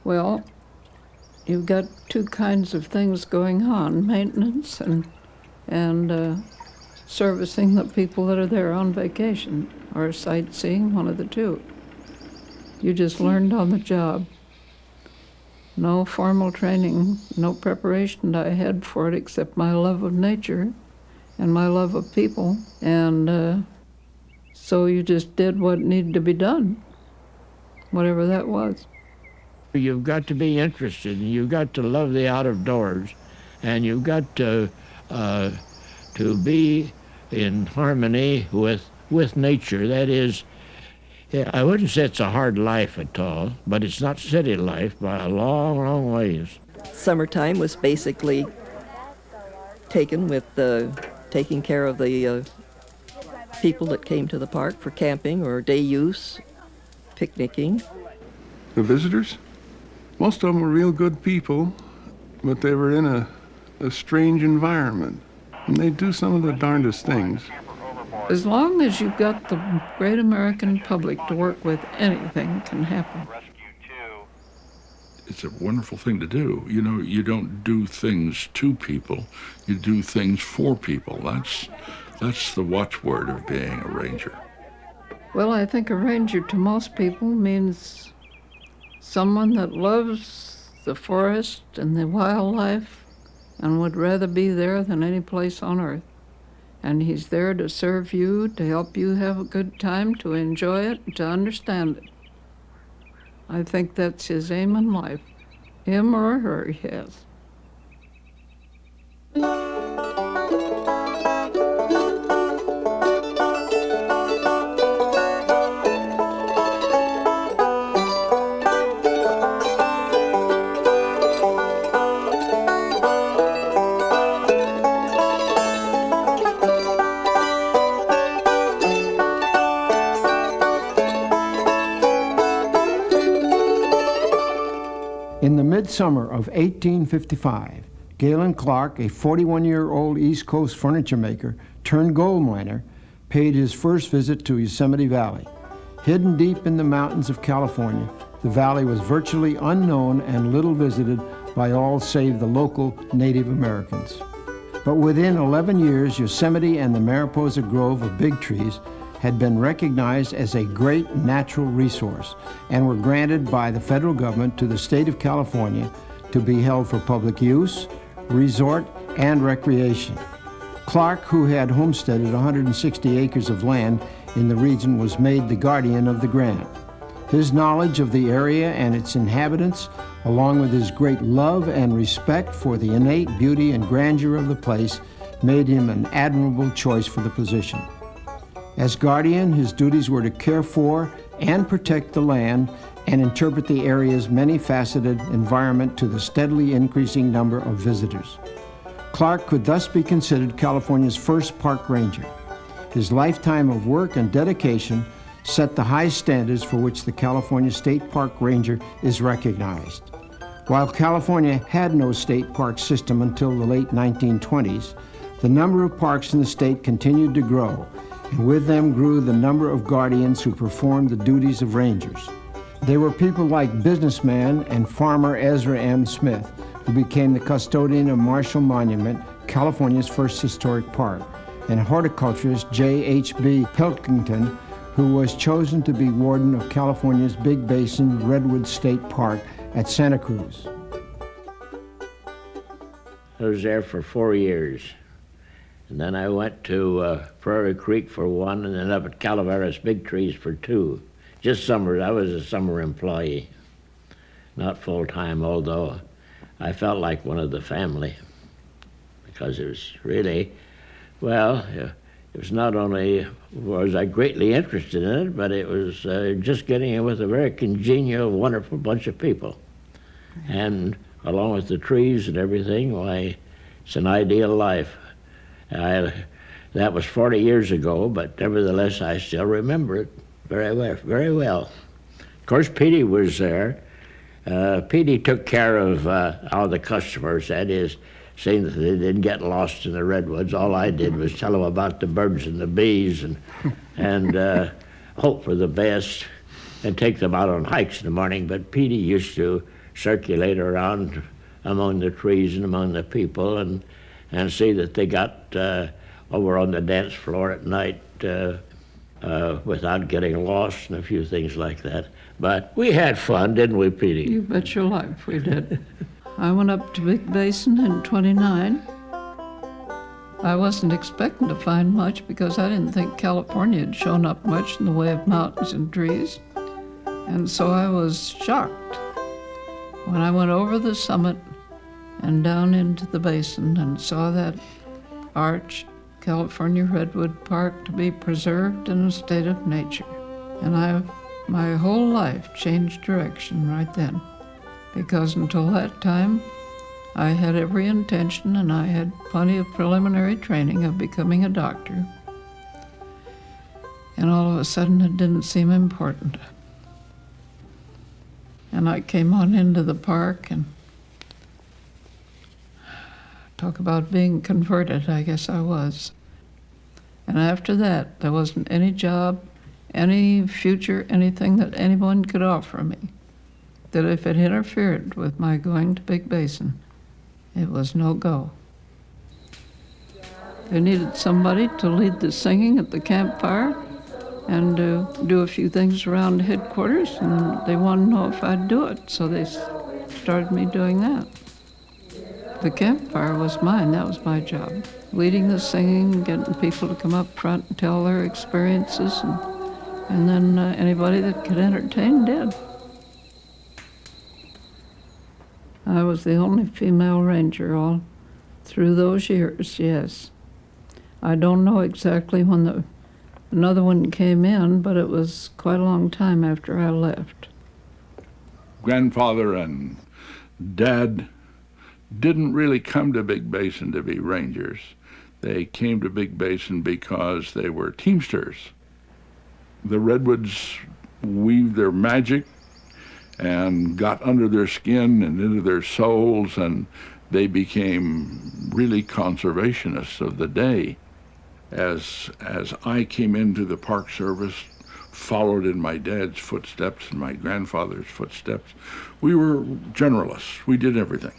Well, you've got two kinds of things going on, maintenance and servicing the people that are there on vacation, or sightseeing, one of the two. You just learned on the job. No formal training, no preparation I had for it except my love of nature and my love of people. And so you just did what needed to be done, whatever that was. You've got to be interested, and you've got to love the out of doors, and you've got to be in harmony with nature. That is, I wouldn't say it's a hard life at all, but it's not city life by a long, long ways. Summertime was basically taken with taking care of the people that came to the park for camping or day use, picnicking. The visitors? Most of them were real good people, but they were in a strange environment. And they do some of the darndest things. As long as you've got the great American public to work with, anything can happen. It's a wonderful thing to do. You know, you don't do things to people, you do things for people. That's the watchword of being a ranger. Well, I think a ranger to most people means someone that loves the forest and the wildlife and would rather be there than any place on earth. And he's there to serve you, to help you have a good time, to enjoy it, and to understand it. I think that's his aim in life. Him or her, yes. In the midsummer of 1855, Galen Clark, a 41-year-old East Coast furniture maker turned gold miner, paid his first visit to Yosemite Valley. Hidden deep in the mountains of California, the valley was virtually unknown and little visited by all save the local Native Americans. But within 11 years, Yosemite and the Mariposa Grove of big trees had been recognized as a great natural resource and were granted by the federal government to the state of California to be held for public use, resort, and recreation. Clark, who had homesteaded 160 acres of land in the region, was made the guardian of the grant. His knowledge of the area and its inhabitants, along with his great love and respect for the innate beauty and grandeur of the place, made him an admirable choice for the position. As guardian, his duties were to care for and protect the land and interpret the area's many-faceted environment to the steadily increasing number of visitors. Clark could thus be considered California's first park ranger. His lifetime of work and dedication set the high standards for which the California State Park Ranger is recognized. While California had no state park system until the late 1920s, the number of parks in the state continued to grow, and with them grew the number of guardians who performed the duties of rangers. They were people like businessman and farmer Ezra M. Smith, who became the custodian of Marshall Monument, California's first historic park, and horticulturist J.H.B. Pilkington, who was chosen to be warden of California's Big Basin Redwood State Park at Santa Cruz. I was there for 4 years. And then I went to Prairie Creek for 1, and then up at Calaveras Big Trees for 2. Just summers. I was a summer employee, not full-time, although I felt like one of the family, because it was really, well, it was not only was I greatly interested in it, but it was just getting in with a very congenial, wonderful bunch of people. And along with the trees and everything, why, it's an ideal life. That was 40 years ago, but nevertheless, I still remember it very well, very well. Of course, Petey was there. Petey took care of all the customers, that is, seeing that they didn't get lost in the redwoods. All I did was tell them about the birds and the bees and hope for the best and take them out on hikes in the morning. But Petey used to circulate around among the trees and among the people and see that they got over on the dance floor at night without getting lost and a few things like that. But we had fun, didn't we, Petey? You bet your life we did. I went up to Big Basin in '29. I wasn't expecting to find much because I didn't think California had shown up much in the way of mountains and trees. And so I was shocked when I went over the summit and down into the basin and saw that arch California Redwood Park to be preserved in a state of nature. And my whole life changed direction right then, because until that time, I had every intention and I had plenty of preliminary training of becoming a doctor. And all of a sudden it didn't seem important. And I came on into the park and talk about being converted, I guess I was. And after that, there wasn't any job, any future, anything that anyone could offer me that if it interfered with my going to Big Basin, it was no go. They needed somebody to lead the singing at the campfire and do a few things around headquarters, and they wanted to know if I'd do it, so they started me doing that. The campfire was mine, that was my job. Leading the singing, getting people to come up front and tell their experiences, and then anybody that could entertain did. I was the only female ranger all through those years, yes. I don't know exactly when another one came in, but it was quite a long time after I left. Grandfather and Dad didn't really come to Big Basin to be rangers. They came to Big Basin because they were teamsters. The redwoods weaved their magic and got under their skin and into their souls, and they became really conservationists of the day. As I came into the Park Service, followed in my dad's footsteps and my grandfather's footsteps, we were generalists. We did everything.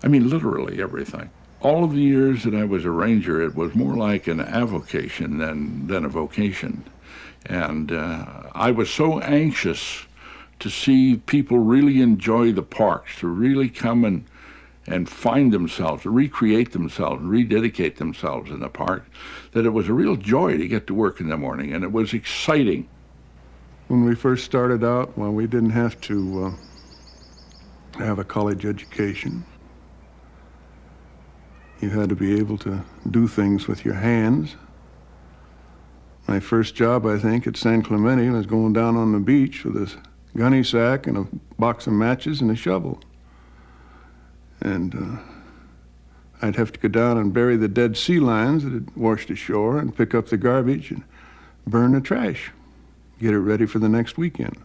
I mean, literally everything. All of the years that I was a ranger, it was more like an avocation than a vocation. And I was so anxious to see people really enjoy the parks, to really come and find themselves, to recreate themselves, rededicate themselves in the park, that it was a real joy to get to work in the morning, and it was exciting. When we first started out, well, we didn't have to have a college education. You had to be able to do things with your hands. My first job, I think, at San Clemente was going down on the beach with a gunny sack and a box of matches and a shovel. And I'd have to go down and bury the dead sea lions that had washed ashore and pick up the garbage and burn the trash, get it ready for the next weekend.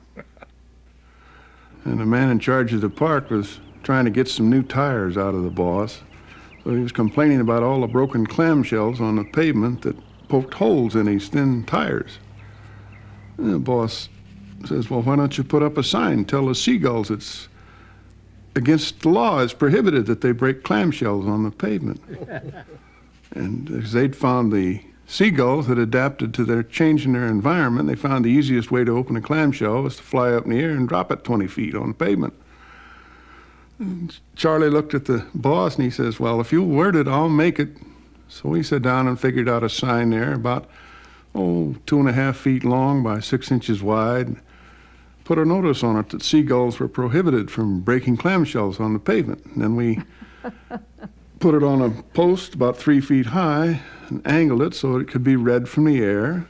And the man in charge of the park was trying to get some new tires out of the boss. So he was complaining about all the broken clamshells on the pavement that poked holes in his thin tires. And the boss says, well, why don't you put up a sign, tell the seagulls it's against the law, it's prohibited that they break clamshells on the pavement. And as they'd found the seagulls had adapted to their change in their environment, they found the easiest way to open a clamshell was to fly up in the air and drop it 20 feet on the pavement. And Charlie looked at the boss and he says, well, if you word it, I'll make it. So we sat down and figured out a sign there about, 2.5 feet long by 6 inches wide. Put a notice on it that seagulls were prohibited from breaking clamshells on the pavement. And then we put it on a post about 3 feet high and angled it so it could be read from the air.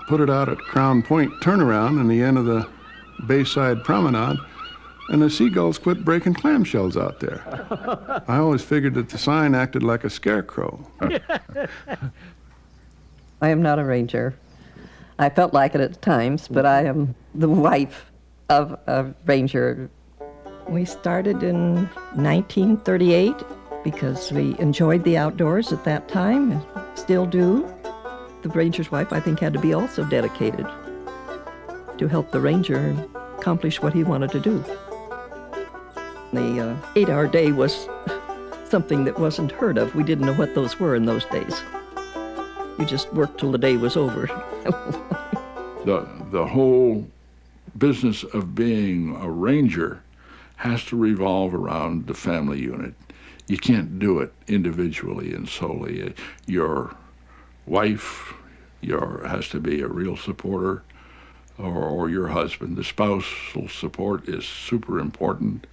Put it out at Crown Point Turnaround in the end of the Bayside Promenade, and the seagulls quit breaking clamshells out there. I always figured that the sign acted like a scarecrow. I am not a ranger. I felt like it at times, but I am the wife of a ranger. We started in 1938 because we enjoyed the outdoors at that time, and still do. The ranger's wife, I think, had to be also dedicated to help the ranger accomplish what he wanted to do. The 8-hour day was something that wasn't heard of. We didn't know what those were in those days. You just worked till the day was over. The whole business of being a ranger has to revolve around the family unit. You can't do it individually and solely. Your wife has to be a real supporter, or your husband. The spousal support is super important.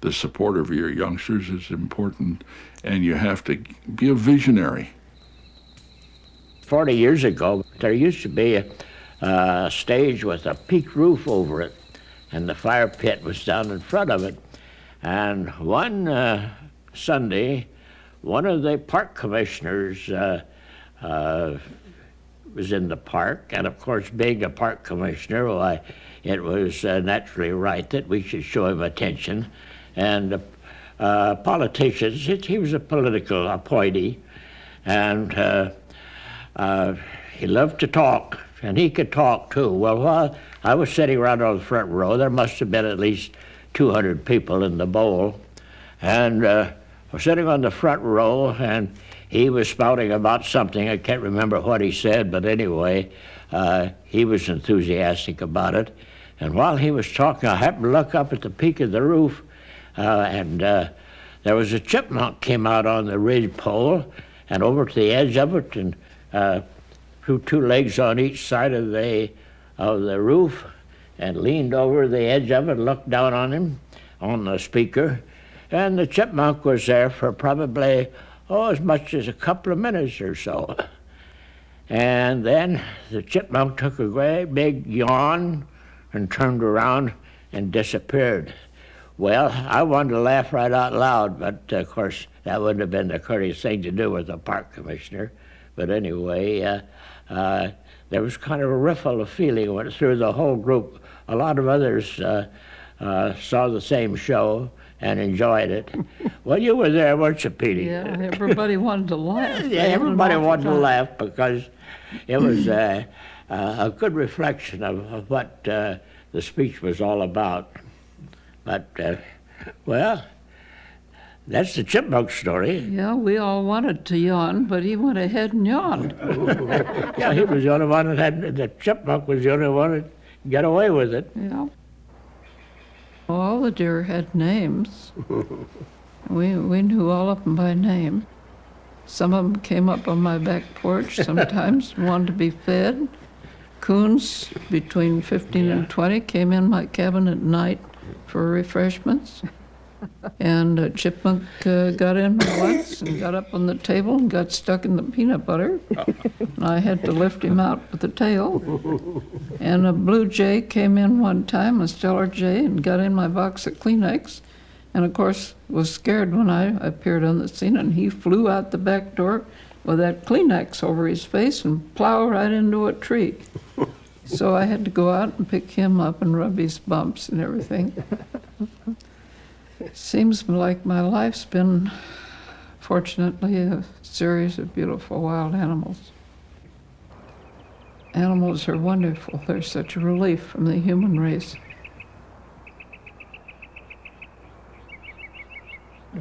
The support of your youngsters is important, and you have to be a visionary. 40 years ago, there used to be a stage with a peaked roof over it, and the fire pit was down in front of it. And one Sunday, one of the park commissioners was in the park, and of course, being a park commissioner, why, it was naturally right that we should show him attention. And politicians, he was a political appointee, and he loved to talk, and he could talk too. Well, while I was sitting around on the front row, there must have been at least 200 people in the bowl, and I was sitting on the front row, and he was spouting about something. I can't remember what he said, but anyway, he was enthusiastic about it. And while he was talking, I happened to look up at the peak of the roof, and there was a chipmunk came out on the ridge pole and over to the edge of it, and threw 2 legs on each side of the roof, and leaned over the edge of it, looked down on him, on the speaker. And the chipmunk was there for probably, as much as a couple of minutes or so. And then the chipmunk took a great big yawn and turned around and disappeared. Well, I wanted to laugh right out loud, but of course that wouldn't have been the courteous thing to do with a park commissioner. But anyway, there was kind of a riffle of feeling went through the whole group. A lot of others saw the same show and enjoyed it. Well, you were there, weren't you, Petey? Yeah, everybody wanted to laugh. Yeah, everybody wanted to laugh because it was a good reflection of what the speech was all about. But, well, that's the chipmunk story. Yeah, we all wanted to yawn, but he went ahead and yawned. Yeah, he was the only one that had, the chipmunk was the only one that got away with it. Yeah. All the deer had names. We knew all of them by name. Some of them came up on my back porch sometimes, wanted to be fed. Coons, between 15 and 20, came in my cabin at night for refreshments. And a chipmunk got in once and got up on the table and got stuck in the peanut butter. And I had to lift him out with the tail. And a blue jay came in one time, a stellar jay, and got in my box of Kleenex. And of course, was scared when I appeared on the scene, and he flew out the back door with that Kleenex over his face and plow right into a tree. So I had to go out and pick him up and rub his bumps and everything. Seems like my life's been, fortunately, a series of beautiful wild animals. Animals are wonderful. They're such a relief from the human race.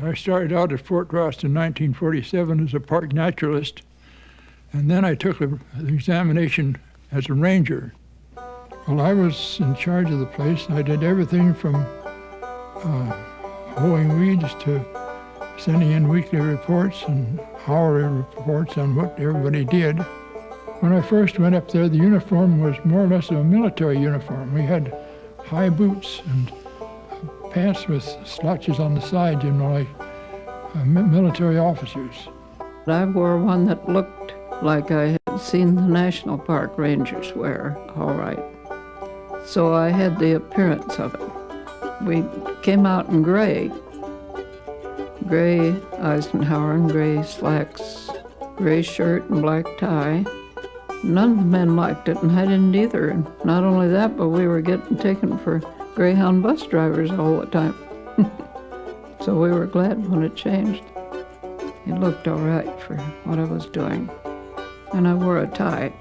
I started out at Fort Ross in 1947 as a park naturalist, and then I took the examination as a ranger. Well, I was in charge of the place, and I did everything from mowing weeds to sending in weekly reports and hourly reports on what everybody did. When I first went up there, the uniform was more or less a military uniform. We had high boots and pants with slotches on the side, you know, like military officers. I wore one that looked like I had seen the National Park Rangers wear, all right. So I had the appearance of it. We came out in gray Eisenhower and gray slacks, gray shirt and black tie. None of the men liked it, and I didn't either. And not only that, but we were getting taken for Greyhound bus drivers all the time. So we were glad when it changed. It looked all right for what I was doing. And I wore a tie,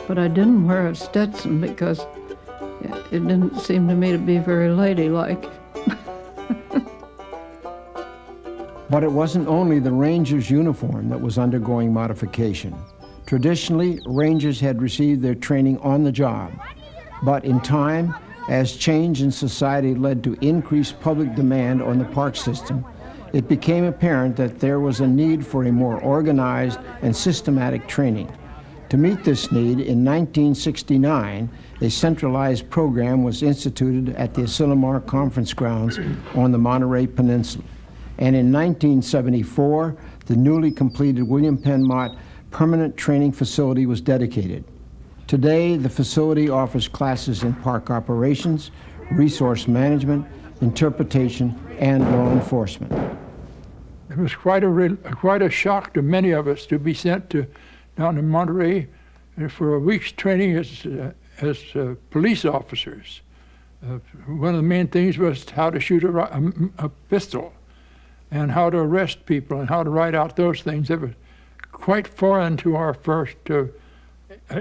but I didn't wear a Stetson because it didn't seem to me to be very ladylike. But it wasn't only the Rangers' uniform that was undergoing modification. Traditionally, Rangers had received their training on the job. But in time, as change in society led to increased public demand on the park system, it became apparent that there was a need for a more organized and systematic training. To meet this need, in 1969, a centralized program was instituted at the Asilomar Conference Grounds on the Monterey Peninsula. And in 1974, the newly completed William Penn Mott permanent training facility was dedicated. Today, the facility offers classes in park operations, resource management, interpretation, and law enforcement. It was quite a shock to many of us to be sent down to Monterey for a week's training as police officers. One of the main things was how to shoot a pistol and how to arrest people and how to write out those things. That was quite foreign to our first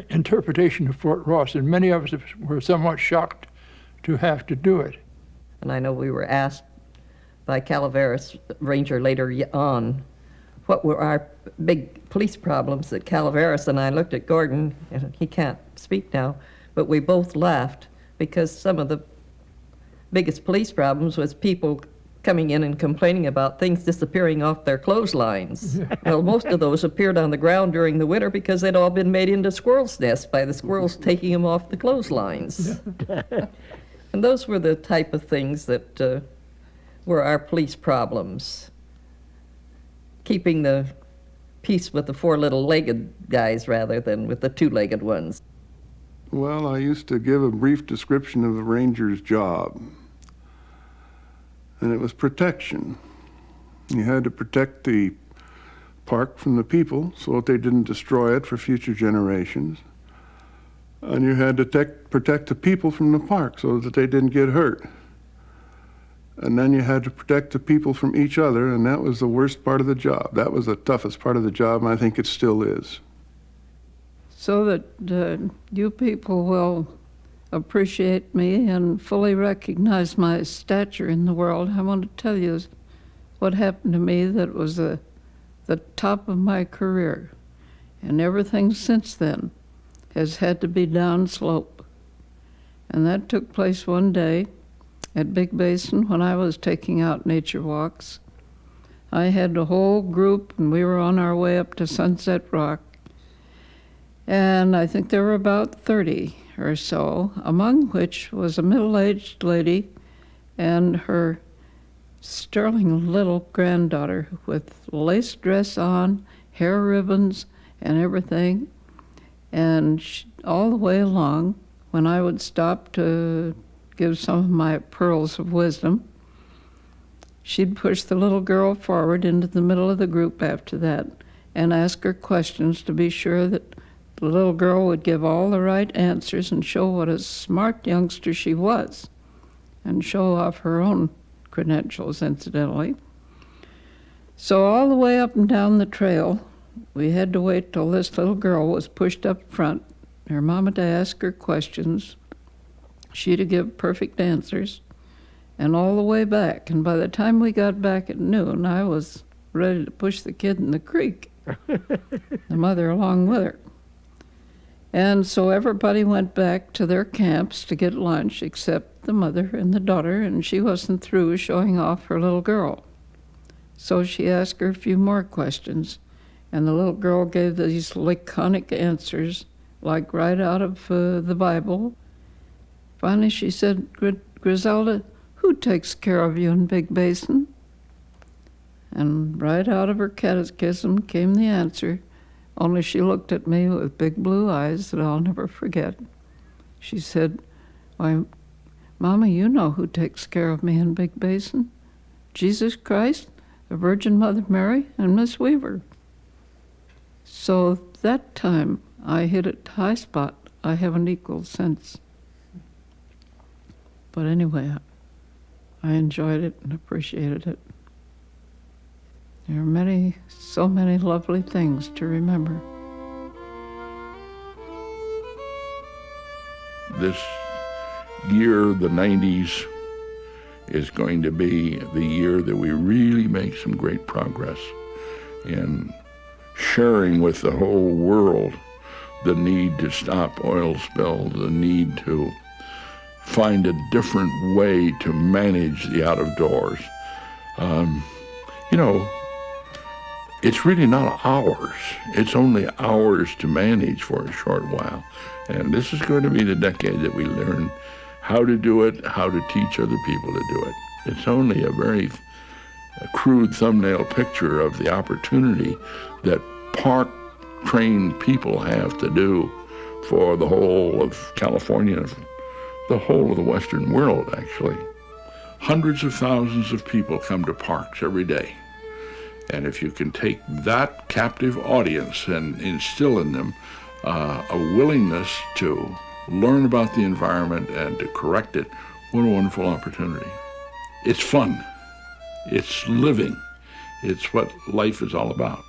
interpretation of Fort Ross, and many of us were somewhat shocked to have to do it. And I know we were asked by Calaveras Ranger later on what were our big police problems at Calaveras, and I looked at Gordon, and he can't speak now, but we both laughed because some of the biggest police problems was people coming in and complaining about things disappearing off their clotheslines. Well, most of those appeared on the ground during the winter because they'd all been made into squirrels' nests by the squirrels taking them off the clotheslines. And those were the type of things that were our police problems. Keeping the peace with the four little-legged guys rather than with the two-legged ones. Well, I used to give a brief description of the ranger's job, and it was protection. You had to protect the park from the people so that they didn't destroy it for future generations. And you had to protect the people from the park so that they didn't get hurt. And then you had to protect the people from each other, and that was the worst part of the job. That was the toughest part of the job, and I think it still is. So that you people will appreciate me and fully recognize my stature in the world, I want to tell you what happened to me that was the top of my career. And everything since then has had to be downslope. And that took place one day at Big Basin when I was taking out nature walks. I had the whole group, and we were on our way up to Sunset Rock. And I think there were about 30 or so, among which was a middle-aged lady and her sterling little granddaughter with lace dress on, hair ribbons, and everything. And all the way along, when I would stop to give some of my pearls of wisdom, she'd push the little girl forward into the middle of the group after that and ask her questions to be sure that the little girl would give all the right answers and show what a smart youngster she was, and show off her own credentials, incidentally. So all the way up and down the trail, we had to wait till this little girl was pushed up front, her mama to ask her questions, she to give perfect answers, and all the way back. And by the time we got back at noon, I was ready to push the kid in the creek, the mother along with her. And so everybody went back to their camps to get lunch except the mother and the daughter, and she wasn't through showing off her little girl. So she asked her a few more questions, and the little girl gave these laconic answers, like right out of the Bible. Finally she said, "Griselda, who takes care of you in Big Basin?" And right out of her catechism came the answer, only she looked at me with big blue eyes that I'll never forget. She said, "Why, Mama, you know who takes care of me in Big Basin. Jesus Christ, the Virgin Mother Mary, and Miss Weaver." So that time I hit a high spot I haven't equaled since. But anyway, I enjoyed it and appreciated it. There are so many lovely things to remember. This year, the 90s, is going to be the year that we really make some great progress in sharing with the whole world the need to stop oil spills, the need to find a different way to manage the out of doors. You know, it's really not ours. It's only ours to manage for a short while. And this is going to be the decade that we learn how to do it, how to teach other people to do it. It's only a very crude thumbnail picture of the opportunity that park-trained people have to do for the whole of California, the whole of the Western world, actually. Hundreds of thousands of people come to parks every day. And if you can take that captive audience and instill in them a willingness to learn about the environment and to correct it, what a wonderful opportunity. It's fun. It's living. It's what life is all about.